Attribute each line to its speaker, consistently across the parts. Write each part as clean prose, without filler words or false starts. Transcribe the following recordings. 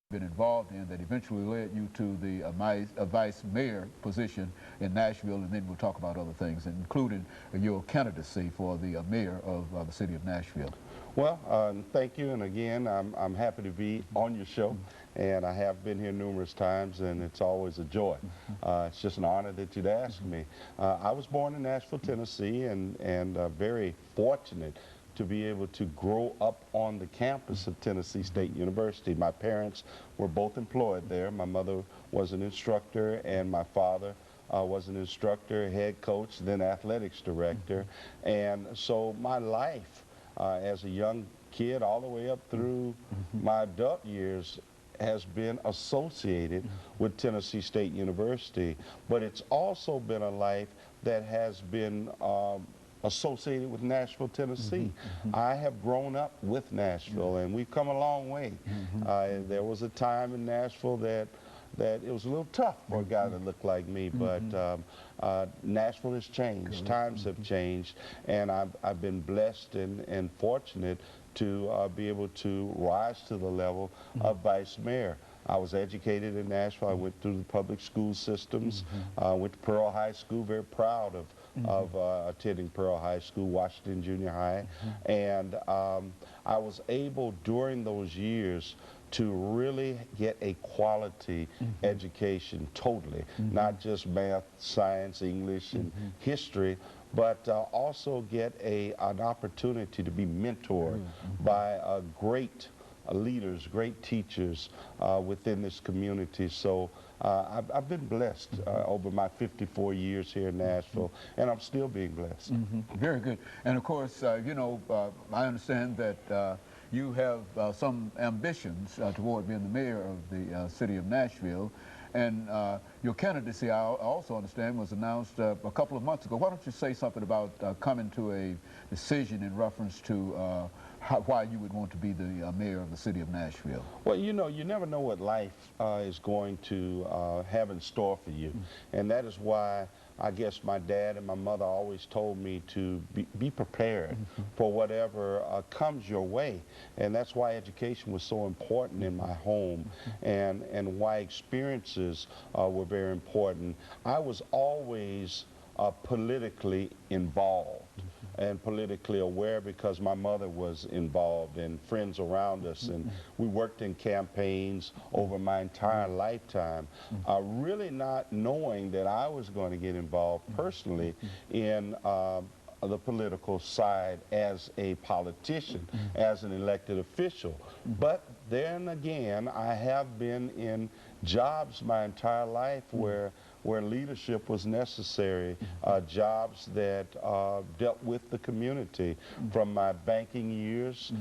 Speaker 1: been involved in that eventually led you to the vice mayor position in Nashville, and then we'll talk about other things, including your candidacy for the mayor of the city of Nashville.
Speaker 2: Well, thank you, and again, I'm happy to be on your show, and I have been here numerous times, and it's always a joy. It's just an honor that you'd ask me. I was born in Nashville, Tennessee, and very fortunate to be able to grow up on the campus of Tennessee State University. My parents were both employed there. My mother was an instructor, and my father was an instructor, head coach, then athletics director. And so my life as a young kid all the way up through my adult years has been associated with Tennessee State University, but it's also been a life that has been associated with Nashville, Tennessee. I have grown up with Nashville, and we've come a long way. There was a time in Nashville that it was a little tough for a guy that looked like me, but Nashville has changed. Times have changed, and I've been blessed and fortunate to be able to rise to the level of vice mayor. I was educated in Nashville. I went through the public school systems, went to Pearl High School, very proud of attending Pearl High School, Washington Junior High, and I was able during those years to really get a quality education totally, not just math, science, English, and history, but also get an opportunity to be mentored by great leaders, great teachers within this community. So I've been blessed over my 54 years here in Nashville, and I'm still being blessed.
Speaker 1: Very good. And of course, you know, I understand that you have some ambitions toward being the mayor of the city of Nashville. And your candidacy, I also understand, was announced a couple of months ago. Why don't you say something about coming to a decision in reference to why you would want to be the mayor of the city of Nashville?
Speaker 2: Well, you know, you never know what life is going to have in store for you. And that is why I guess my dad and my mother always told me to be prepared for whatever comes your way. And that's why education was so important in my home, and why experiences were very important. I was always politically involved and politically aware because my mother was involved and friends around us, and we worked in campaigns over my entire lifetime, really not knowing that I was going to get involved personally in the political side as a politician, as an elected official. But then again, I have been in jobs my entire life where leadership was necessary, jobs that dealt with the community, from my banking years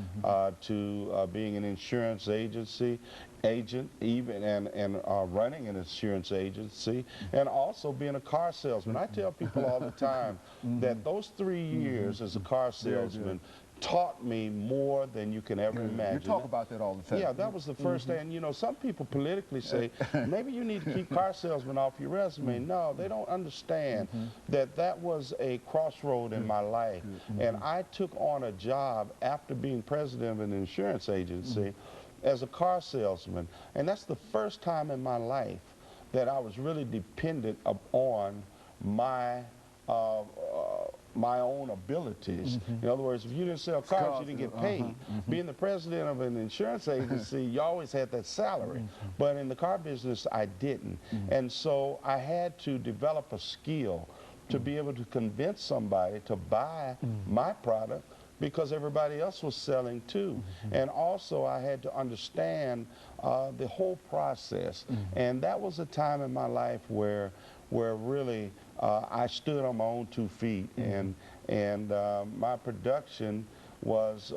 Speaker 2: to being an insurance agent, even and running an insurance agency, and also being a car salesman. I tell people all the time that those 3 years as a car salesman taught me more than you can ever imagine.
Speaker 1: You talk about that all the time.
Speaker 2: Yeah, that was the first day. And you know, some people politically say, maybe you need to keep car salesman off your resume. No, they don't understand that that was a crossroad in my life. And I took on a job after being president of an insurance agency as a car salesman. And that's the first time in my life that I was really dependent upon my own abilities. In other words, if you didn't sell cars, you didn't get paid. Being the president of an insurance agency, you always had that salary. But in the car business, I didn't. And so I had to develop a skill to be able to convince somebody to buy my product because everybody else was selling too. And also I had to understand the whole process. And that was a time in my life where really I stood on my own 2 feet, and my production was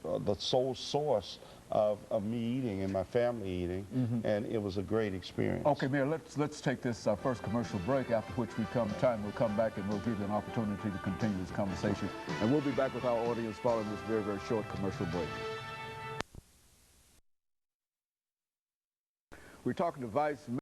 Speaker 2: the sole source of me eating and my family eating, and it was a great experience.
Speaker 1: Okay, Mayor, let's take this first commercial break, after which we'll come back and we'll give you an opportunity to continue this conversation. And we'll be back with our audience following this very, very short commercial break. We're talking to Vice Mayor